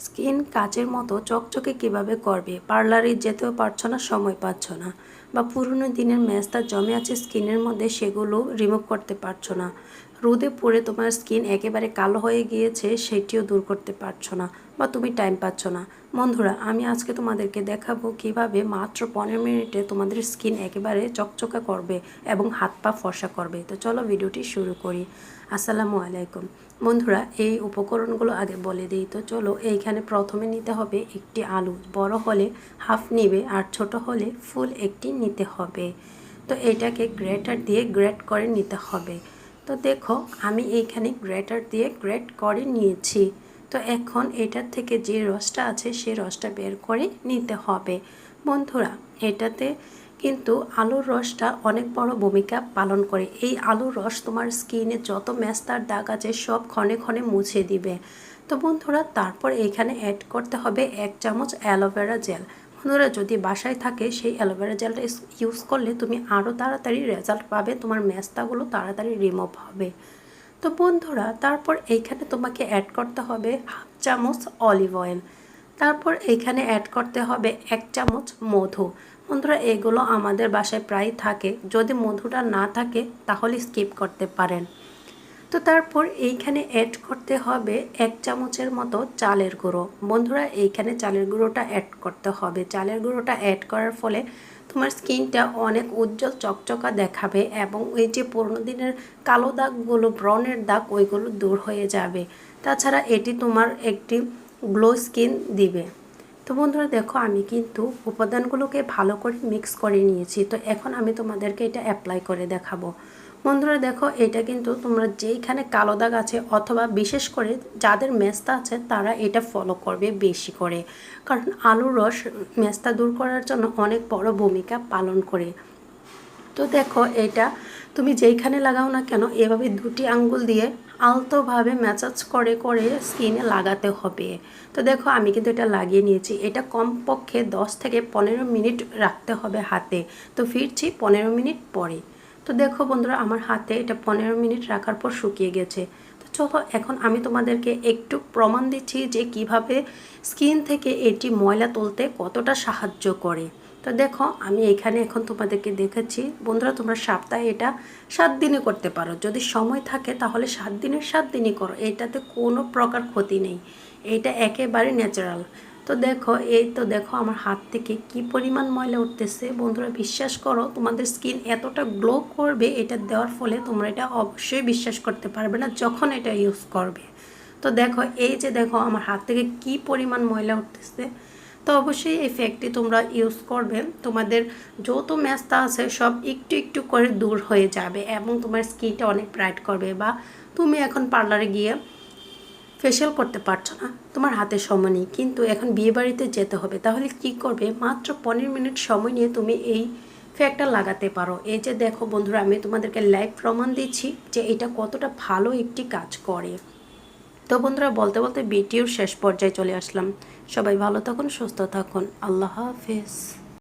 Skin কাচের মতো চকচকে কিভাবে করবে? পার্লারে যেতেও পারছো না, সময় পাচ্ছ না, বা পুরনো দিনের মেস্তা জমে আছে স্কিনের মধ্যে, সেগুলো রিমুভ করতে পারছো না। রোদে পুড়ে তোমার স্কিন একেবারে কালো হয়ে গিয়েছে, সেটিও দূর করতে পারছো না, বা তুমি টাইম পাচ্ছ না। বন্ধুরা, আমি আজকে তোমাদেরকে দেখাবো কিভাবে মাত্র 15 মিনিটে তোমাদের স্কিন একেবারে চকচকা করবে এবং হাত পা ফর্সা করবে। তো চলো ভিডিওটি শুরু করি। আসসালামু আলাইকুম বন্ধুরা, এই উপকরণগুলো আগে বলে দিই। তো চলো, এইখানে প্রথমে নিতে হবে একটি আলু, বড় হলে হাফ নিবে আর ছোট হলে ফুল একটি নিতে হবে। তো এটাকে গ্রেটার দিয়ে গ্রেট করে নিতে হবে। তো দেখো, আমি এইখানে গ্রেটার দিয়ে গ্রেট করে নিয়েছি। তো এখন এটার থেকে যে রসটা আছে সেই রসটা বের করে নিতে হবে। বন্ধুরা, এটাতে কিন্তু আলুর রসটা অনেক বড় ভূমিকা পালন করে। এই আলুর রস তোমার স্কিনে যত মেস্তার দাগ আছে সব ক্ষণে ক্ষণে মুছে দিবে। তো বন্ধুরা, তারপর এখানে অ্যাড করতে হবে 1 চামচ অ্যালোভেরা জেল। বন্ধুরা, যদি বাসায় থাকে সেই অ্যালোভেরা জেলটা ইউজ করলে তুমি আরও তাড়াতাড়ি রেজাল্ট পাবে, তোমার মেস্তাগুলো তাড়াতাড়ি রিমুভ হবে। তো বন্ধুরা, তারপর এইখানে তোমাকে অ্যাড করতে হবে হাফ চামচ অলিভ অয়েল। তারপর এইখানে অ্যাড করতে হবে 1 চামচ মধু। বন্ধুরা, এগুলো আমাদের বাসায় প্রায় থাকে, যদি মধুটা না থাকে তাহলে স্কিপ করতে পারেন। তো তারপর এইখানে অ্যাড করতে হবে 1 চামচের মতো চালের গুঁড়ো। বন্ধুরা, এইখানে চালের গুঁড়োটা অ্যাড করতে হবে। চালের গুঁড়োটা অ্যাড করার ফলে তোমার স্কিনটা অনেক উজ্জ্বল চকচকা দেখাবে এবং ওই যে পুরোনো দিনের কালো দাগগুলো, ব্রনের দাগ, ওইগুলো দূর হয়ে যাবে। তাছাড়া এটি তোমার একটি গ্লো স্কিন দিবে। তো বন্ধুরা দেখো, আমি কিন্তু উপাদানগুলোকে ভালো করে মিক্স করে নিয়েছি। তো এখন আমি তোমাদেরকে এটা অ্যাপ্লাই করে দেখাবো। বন্ধুরা দেখো, এটা কিন্তু তোমরা যেইখানে কালো দাগ আছে অথবা বিশেষ করে যাদের মেস্তা আছে তারা এটা ফলো করবে বেশি করে, কারণ আলুর রস মেস্তা দূর করার জন্য অনেক বড় ভূমিকা পালন করে। তো দেখো, এটা তুমি যেইখানে লাগাও না কেন এভাবে 2টি আঙ্গুল দিয়ে আলতোভাবে ম্যাসাজ করে করে স্কিনে লাগাতে হবে। তো দেখো, আমি কিন্তু এটা লাগিয়ে নিয়েছি। এটা কমপক্ষে 10 থেকে 15 মিনিট রাখতে হবে হাতে। তো ফিরছি 15 মিনিট পরে। তো দেখো বন্ধুরা, আমার হাতে এটা 15 মিনিট রাখার পর শুকিয়ে গেছে। তো চলো, এখন আমি তোমাদেরকে একটু প্রমাণ দিচ্ছি যে কিভাবে স্কিন থেকে এটি ময়লা তুলতে কতটা সাহায্য করে। তো দেখো, আমি এখানে এখন তোমাদেরকে দেখাচ্ছি। বন্ধুরা, তোমরা সপ্তাহে এটা 7 দিনে করতে পারো। যদি সময় থাকে তাহলে 7 দিনের 7 দিনই করো, এটাতে কোনো প্রকার ক্ষতি নেই, এটা একেবারে ন্যাচারাল। তো দেখো, এই তো দেখো আমার হাত থেকে কি পরিমাণ ময়লা উঠতেছে। বন্ধুরা, বিশ্বাস করো, তোমাদের স্কিন এতটা গ্লো করবে এটা দেওয়ার ফলে, তোমরা এটা অবশ্যই বিশ্বাস করতে পারবে না যখন এটা ইউজ করবে। তো দেখো, এই যে দেখো আমার হাত থেকে কি পরিমাণ ময়লা উঠতেছে। তো অবশ্যই এই ফ্যাক্টটি তোমরা ইউজ করবে, তোমাদের যত মেস্তা আছে সব একটু একটু করে দূর হয়ে যাবে এবং তোমার স্কিনটা অনেক ব্রাইট করবে। বা তুমি এখন পার্লারে গিয়ে ফেশিয়াল করতে পারছো না, তোমার হাতে সময় নেই, কিন্তু এখন বিয়েবাড়িতে যেতে হবে, তাহলে কি করবে? মাত্র 15 মিনিট সময় নিয়ে তুমি এই ফ্যাক্টটা লাগাতে পারো। এই যে দেখো বন্ধুরা, আমি তোমাদেরকে লাইভ প্রমাণ দিচ্ছি যে এটা কতটা ভালো একটি কাজ করে। তো বন্ধুরা, বলতে বলতে ভিডিওর শেষ পর্যায়ে চলে আসলাম। সবাই ভালো থাকুন, সুস্থ থাকুন, আল্লাহ হাফেজ।